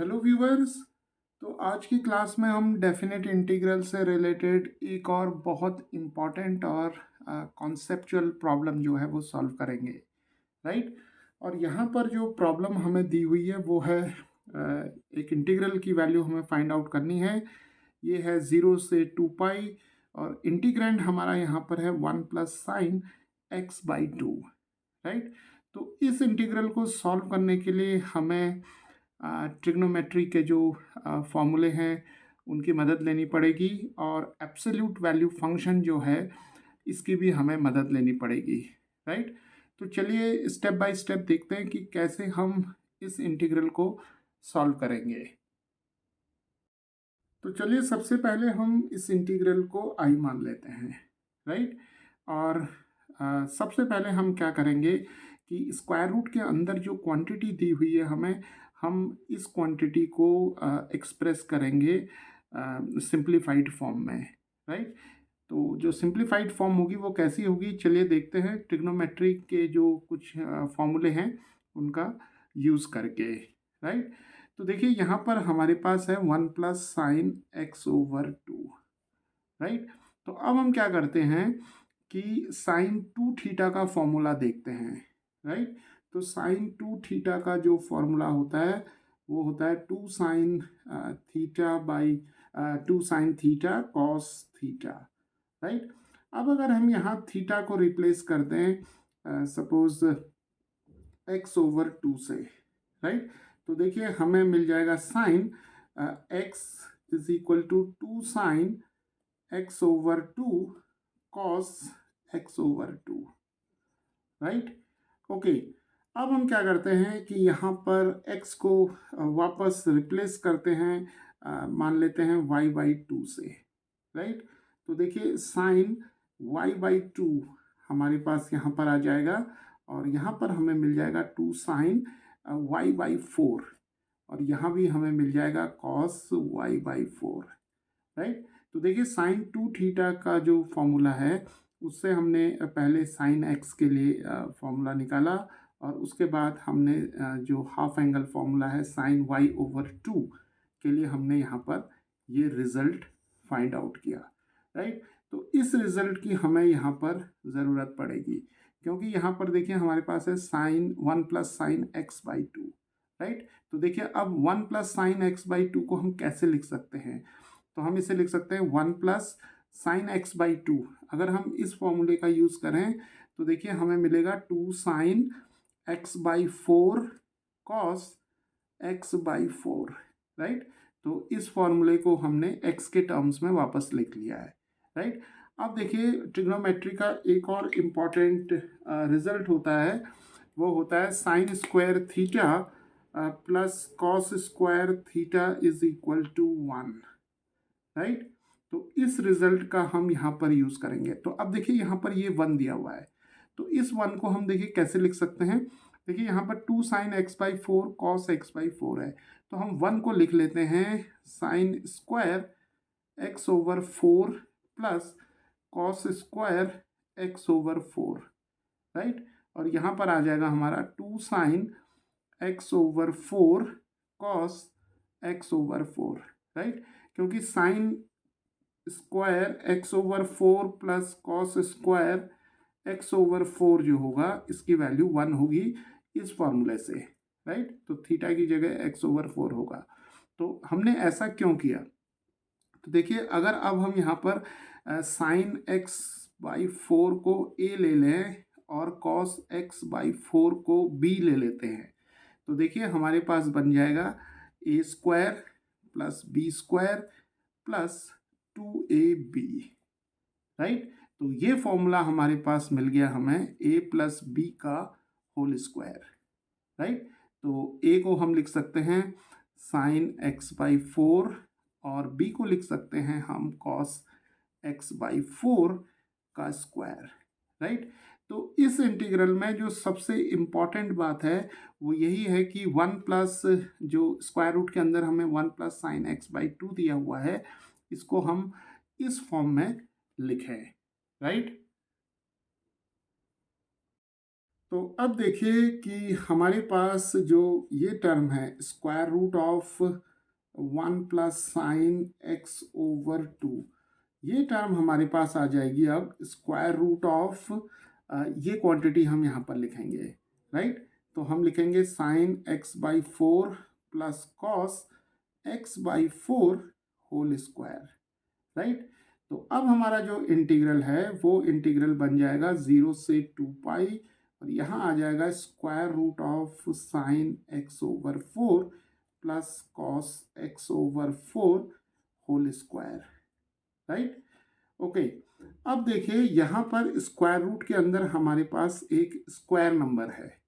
Hello viewers. तो आज की क्लास में हम डेफिनेट इंटीग्रल से रिलेटेड एक और बहुत इम्पॉर्टेंट और कॉन्सेप्चुअल प्रॉब्लम जो है वो सॉल्व करेंगे, राइट। और यहाँ पर जो प्रॉब्लम हमें दी हुई है वो है एक इंटीग्रल की वैल्यू हमें फाइंड आउट करनी है। ये है 0 से 2 पाई और इंटीग्रेंड हमारा यहाँ पर है 1 + sin x/2, राइट। तो इस इंटीग्रल को सॉल्व करने के लिए हमें ट्रिग्नोमेट्री के जो फॉर्मूले हैं उनकी मदद लेनी पड़ेगी और एब्सोल्यूट वैल्यू फंक्शन जो है इसकी भी हमें मदद लेनी पड़ेगी, राइट। तो चलिए स्टेप बाय स्टेप देखते हैं कि कैसे हम इस इंटीग्रल को सॉल्व करेंगे। तो चलिए सबसे पहले हम इस इंटीग्रल को आई मान लेते हैं, राइट। और सबसे पहले हम क्या करेंगे कि स्क्वायर रूट के अंदर जो क्वांटिटी दी हुई है हमें, हम इस क्वांटिटी को एक्सप्रेस करेंगे सिंप्लीफाइड फॉर्म में, राइट। तो जो सिंप्लीफाइड फॉर्म होगी वो कैसी होगी, चलिए देखते हैं ट्रिग्नोमेट्री के जो कुछ फॉर्मूले हैं उनका यूज़ करके, राइट। तो देखिए यहाँ पर हमारे पास है 1 + sin x/2, राइट। तो अब हम क्या करते हैं कि sin 2 थीटा का फॉर्मूला देखते हैं, राइट। तो sin 2 थीटा का जो फॉर्मूला होता है वो होता है 2 sin theta cos theta, right. अब अगर हम यहाँ थीटा को रिप्लेस कर दें सपोज x/2 से, राइट। तो देखिए हमें मिल जाएगा sine x = 2 sin x/2 cos x/2, right. Okay. अब हम क्या करते हैं कि यहाँ पर x को वापस रिप्लेस करते हैं, मान लेते हैं y/2 से, राइट। तो देखिए साइन y/2 हमारे पास यहाँ पर आ जाएगा और यहाँ पर हमें मिल जाएगा 2 sin y/4 और यहाँ भी हमें मिल जाएगा cos y/4, राइट। तो देखिए sin 2 थीटा का जो फॉर्मूला है उससे हमने पहले sin x के लिए फॉर्मूला निकाला और उसके बाद हमने जो हाफ एंगल फॉर्मूला है sin y/2 के लिए हमने यहाँ पर ये रिजल्ट फाइंड आउट किया, राइट। तो इस रिजल्ट की हमें यहाँ पर ज़रूरत पड़ेगी क्योंकि यहाँ पर देखिए हमारे पास है 1 + sin x/2, राइट। तो देखिए अब 1 + sin x/2 को हम कैसे लिख सकते हैं, तो हम इसे लिख सकते हैं 1 + sin x/2। अगर हम इस फॉर्मूले का यूज़ करें तो देखिए हमें मिलेगा 2 sin x/4 cos x/4, right. तो इस फॉर्मूले को हमने x के टर्म्स में वापस लिख लिया है, राइट। अब देखिए ट्रिग्नोमेट्री का एक और इम्पॉर्टेंट रिजल्ट होता है, वो होता है sin square theta plus cos square theta = 1, right. तो इस रिजल्ट का हम यहाँ पर यूज़ करेंगे। तो अब देखिए यहाँ पर ये 1 दिया हुआ है, तो इस 1 को हम देखिए कैसे लिख सकते हैं। देखिए यहाँ पर 2 sin x/4 cos x/4 है, तो हम 1 को लिख लेते हैं sin square x/4 plus cos square x/4, right. और यहाँ पर आ जाएगा हमारा 2 sin x/4 cos x/4, right. क्योंकि sine square x/4 plus cos square x/4 जो होगा इसकी वैल्यू 1 होगी इस फॉर्मूले से, राइट। तो थीटा की जगह x/4 होगा। तो हमने ऐसा क्यों किया, तो देखिए अगर अब हम यहाँ पर साइन x/4 को a ले लें और कॉस x/4 को b ले लेते हैं, तो देखिए हमारे पास बन जाएगा a² + b² plus 2ab, right. तो ये फॉर्मूला हमारे पास मिल गया हमें a + b का होल स्क्वायर, राइट। तो a को हम लिख सकते हैं साइन x/4 और b को लिख सकते हैं हम cos x/4 का स्क्वायर, राइट। तो इस इंटीग्रल में जो सबसे इम्पॉर्टेंट बात है वो यही है कि 1 प्लस जो स्क्वायर रूट के अंदर हमें 1 + sin x/2 दिया हुआ है इसको हम इस फॉर्म में लिखें, राइट। तो अब देखिए कि हमारे पास जो ये टर्म है square root of 1 + sin x/2, ये टर्म हमारे पास आ जाएगी अब स्क्वायर रूट ऑफ, ये क्वांटिटी हम यहाँ पर लिखेंगे, राइट। तो हम लिखेंगे sin x/4 plus cos x/4 whole square, right. तो अब हमारा जो इंटीग्रल है वो इंटीग्रल बन जाएगा 0 से 2 पाई, और यहाँ आ जाएगा square root of sin x/4 plus cos x/4 whole square, right. Okay, अब देखिए यहाँ पर स्क्वायर रूट के अंदर हमारे पास एक स्क्वायर नंबर है,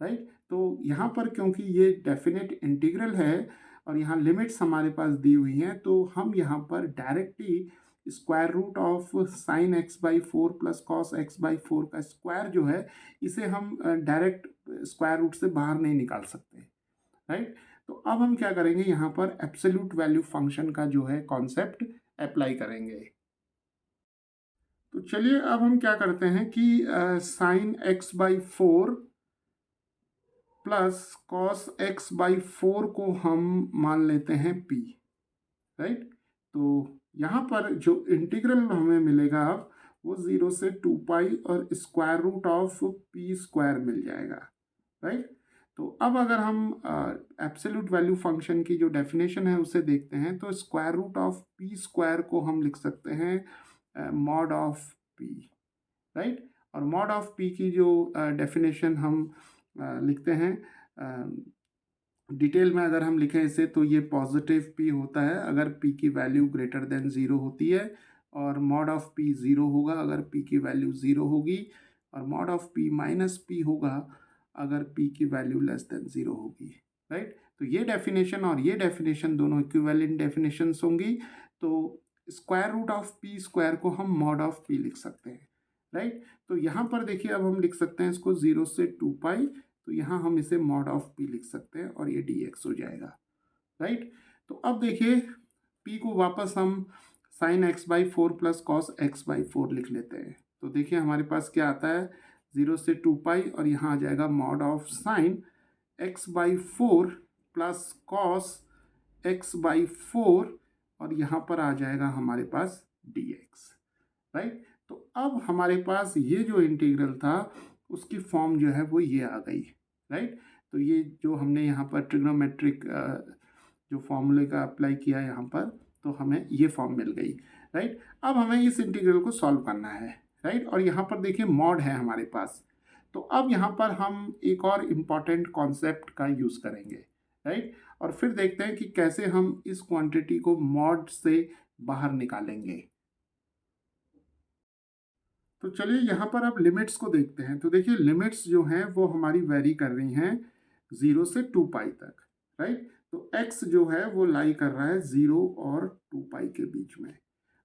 राइट। तो यहाँ पर क्योंकि ये डेफिनेट इंटीग्रल है और यहाँ लिमिट्स हमारे पास दी हुई हैं, तो हम यहाँ पर directly square root of sin x/4 plus cos x/4 का स्क्वायर जो है इसे हम डायरेक्ट स्क्वायर रूट से बाहर नहीं निकाल सकते, राइट। तो अब हम क्या करेंगे, यहाँ पर एब्सोल्यूट वैल्यू फंक्शन का जो है कॉन्सेप्ट अप्लाई करेंगे। तो चलिए अब हम क्या करते हैं कि sin x/4 plus cos x/4 को हम मान लेते हैं p, राइट। तो यहाँ पर जो इंटीग्रल हमें मिलेगा अब वो 0 से 2 पाई और स्क्वायर रूट ऑफ p² मिल जाएगा, राइट। तो अब अगर हम एब्सोल्यूट वैल्यू फंक्शन की जो डेफिनेशन है उसे देखते हैं, तो स्क्वायर रूट ऑफ p² को हम लिख सकते हैं मॉड ऑफ p, राइट। और मॉड ऑफ p की जो डेफिनेशन हम लिखते हैं डिटेल में, अगर हम लिखें इसे तो ये पॉजिटिव p होता है अगर p की वैल्यू ग्रेटर देन 0 होती है, और मॉड ऑफ p 0 होगा अगर p की वैल्यू 0 होगी, और mod of p minus p होगा अगर p की वैल्यू लेस देन 0 होगी, राइट। तो ये डेफिनेशन और ये डेफिनेशन दोनों इक्विवेलेंट डेफिनेशंस होंगी, तो स्क्वायर रूट ऑफ p² को हम मॉड ऑफ p लिख सकते हैं, राइट। तो यहाँ पर देखिए अब हम लिख सकते हैं इसको 0 से 2 पाई, तो यहाँ हम इसे मॉड ऑफ p लिख सकते हैं और ये dx हो जाएगा, राइट। तो अब देखिए p को वापस हम sin x/4 plus cos x/4 लिख लेते हैं। तो देखिए हमारे पास क्या आता है 0 से 2 पाई, और यहाँ आ जाएगा mod of sin x/4 plus cos x/4, और यहाँ पर आ जाएगा हमारे पास dx, राइट। तो अब हमारे पास ये जो इंटीग्रल था उसकी फॉर्म जो है वो ये आ गई, राइट। तो ये जो हमने यहाँ पर ट्रिग्नोमेट्रिक जो फॉर्मूले का अप्लाई किया यहाँ पर, तो हमें ये फॉर्म मिल गई, राइट। अब हमें इस इंटीग्रल को सॉल्व करना है, राइट। और यहाँ पर देखिए मॉड है हमारे पास, तो अब यहाँ पर हम एक और इम्पॉर्टेंट कॉन्सेप्ट का यूज़ करेंगे, राइट। और फिर देखते हैं कि कैसे हम इस क्वांटिटी को मॉड से बाहर निकालेंगे। तो चलिए यहाँ पर अब लिमिट्स को देखते हैं। तो देखिए लिमिट्स जो हैं वो हमारी वेरी कर रही हैं 0 से 2 पाई तक, राइट। तो x जो है वो लाई कर रहा है 0 और 2 पाई के बीच में।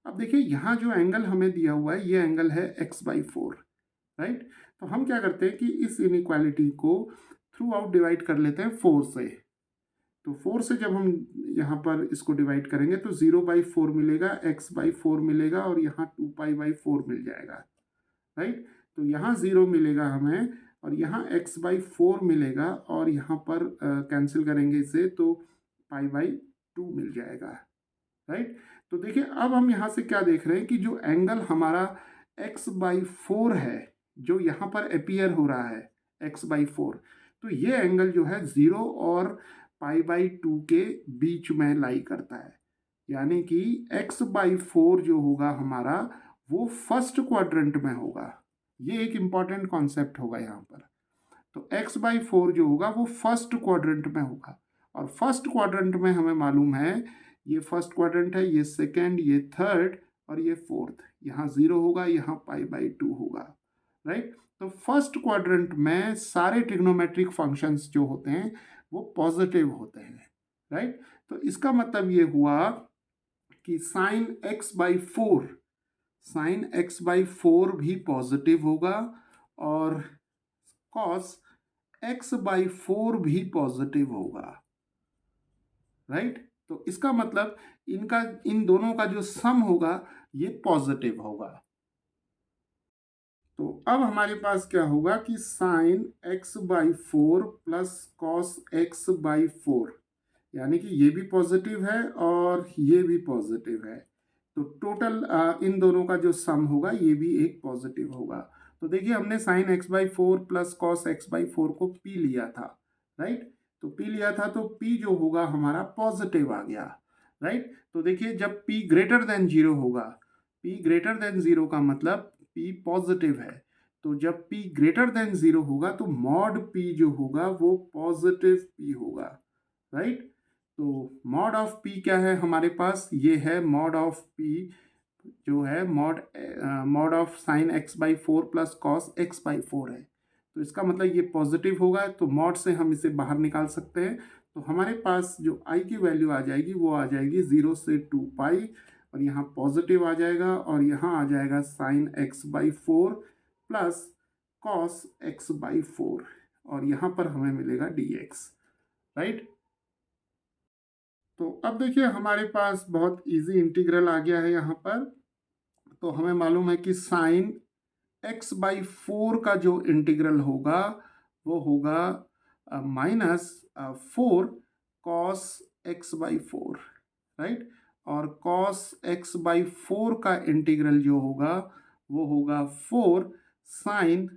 अब देखिए यहाँ जो एंगल हमें दिया हुआ है ये एंगल है x/4, राइट। तो हम क्या करते हैं कि इस इनइक्वालिटी को थ्रू आउट डिवाइड कर लेते हैं 4 से। तो 4 से जब हम यहाँ पर इसको डिवाइड करेंगे तो 0/4 मिलेगा, x/4 मिलेगा, और यहाँ 2 पाई/4 मिल जाएगा, राइट। तो यहाँ 0 मिलेगा हमें, और यहाँ x/4 मिलेगा, और यहाँ पर कैंसिल करेंगे इसे तो पाई/2 मिल जाएगा, राइट। तो देखिए अब हम यहाँ से क्या देख रहे हैं कि जो एंगल हमारा x/4 है जो यहाँ पर अपीयर हो रहा है x/4, तो ये एंगल जो है 0 और पाई/2 के बीच में लाई करता है, यानी कि x/4 जो होगा हमारा वो फर्स्ट क्वाड्रेंट में होगा। ये एक इम्पॉर्टेंट कॉन्सेप्ट होगा यहाँ पर। तो x/4 जो होगा वो फर्स्ट क्वाड्रेंट में होगा, और फर्स्ट क्वाड्रेंट में हमें मालूम है ये फर्स्ट क्वाड्रेंट है, ये सेकेंड, ये थर्ड, और ये फोर्थ। यहाँ 0 होगा, यहाँ पाई/2 होगा, राइट। तो फर्स्ट क्वाड्रेंट में सारे ट्रिग्नोमेट्रिक फंक्शंस जो होते हैं वो पॉजिटिव होते हैं, राइट। तो इसका मतलब ये हुआ कि sin x/4 भी पॉजिटिव होगा, और cos x/4 भी पॉजिटिव होगा, राइट। तो इसका मतलब इनका इन दोनों का जो सम होगा ये पॉजिटिव होगा। तो अब हमारे पास क्या होगा कि sign x by four plus cos x by four, यानी कि ये भी पॉजिटिव है और ये भी पॉजिटिव है, तो टोटल इन दोनों का जो सम होगा ये भी एक पॉजिटिव होगा। तो देखिए हमने sign x by four plus cos x by four को पी लिया था, राइट। तो पी लिया था तो पी जो होगा हमारा पॉजिटिव आ गया, राइट। तो देखिए जब पी ग्रेटर देन जीरो होगा, पी ग्रेटर देन जीरो का मतलब पी पॉजिटिव है, तो जब p ग्रेटर देन जीरो होगा तो मॉड p जो होगा वो पॉजिटिव p होगा, राइट। तो मॉड ऑफ p क्या है हमारे पास, ये है मॉड ऑफ p जो है mod of sine x by four plus cos x by four है, तो इसका मतलब ये पॉजिटिव होगा, तो मॉड से हम इसे बाहर निकाल सकते हैं। तो हमारे पास जो i की वैल्यू आ जाएगी वो आ जाएगी 0 से 2 पाई, और यहाँ पॉजिटिव आ जाएगा और यहाँ आ जाएगा sign x by four plus cos x by four, और यहाँ पर हमें मिलेगा dx, राइट। तो अब देखिए हमारे पास बहुत इजी इंटीग्रल आ गया है यहाँ पर। तो हमें मालूम है कि साइन एक्स बाई फोर का जो इंटीग्रल होगा वो होगा minus four cos x by four, right. और कॉस एक्स बाई फोर का इंटीग्रल जो होगा वो होगा four sine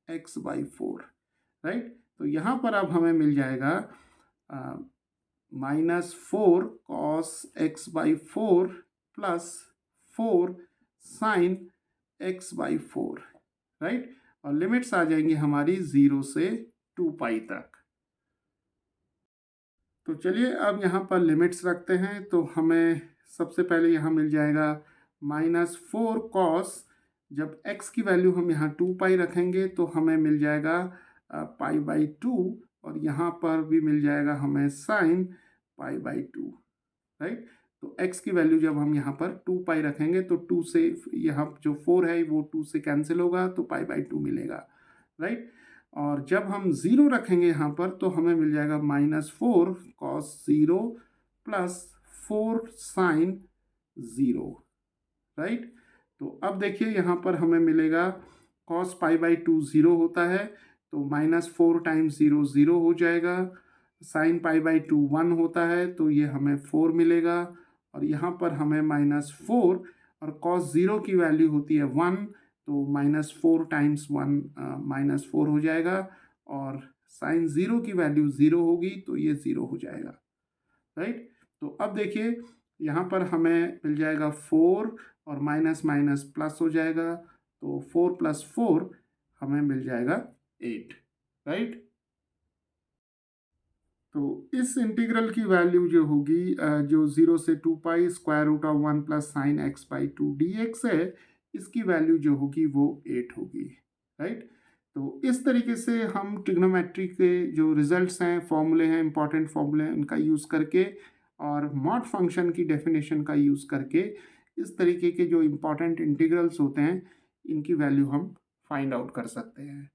x by four, right. तो यहाँ पर अब हमें मिल जाएगा minus four cos x by four plus four sine x by four, right. और लिमिट्स आ जाएंगी हमारी 0 से 2 पाई तक। तो चलिए अब यहाँ पर लिमिट्स रखते हैं, तो हमें सबसे पहले यहाँ मिल जाएगा माइनस फोर कॉस, जब x की वैल्यू हम यहाँ 2 पाई रखेंगे तो हमें मिल जाएगा पाई बाई टू, और यहाँ पर भी मिल जाएगा हमें sine pi by two, right. तो x की वैल्यू जब हम यहाँ पर 2 पाई रखेंगे तो 2 से यहाँ जो 4 है वो 2 से कैंसिल होगा तो पाई बाई टू मिलेगा, राइट। और जब हम 0 रखेंगे यहाँ पर तो हमें मिल जाएगा minus four cos zero plus four sine zero, right. तो अब देखिए यहाँ पर हमें मिलेगा कॉस पाई बाई टू 0 होता है, तो माइनस फोर टाइम्स 0 0 हो जाएगा। साइन पाई बाई टू 1 होता है तो ये हमें 4 मिलेगा, और यहाँ पर हमें माइनस फोर, और कॉस ज़ीरो की वैल्यू होती है 1, तो minus four times 1 minus four हो जाएगा, और साइन ज़ीरो की वैल्यू 0 होगी तो ये 0 हो जाएगा, राइट। तो अब देखिए यहाँ पर हमें मिल जाएगा 4 और माइनस माइनस प्लस हो जाएगा, तो 4 प्लस 4 हमें मिल जाएगा 8, राइट। तो इस इंटीग्रल की वैल्यू जो होगी जो 0 से 2 pi square root of 1 plus sine x by two d x है, इसकी वैल्यू जो होगी वो 8 होगी, राइट। तो इस तरीके से हम ट्रिग्नोमेट्री के जो रिजल्ट्स हैं, फॉर्मूले हैं, इंपॉर्टेंट फॉर्मूले हैं, उनका यूज़ करके और मॉड फंक्शन की डेफिनेशन का यूज़ करके इस तरीके के जो इंपॉर्टेंट इंटीग्रल्स होते हैं इनकी वैल्यू हम फाइंड आउट कर सकते हैं।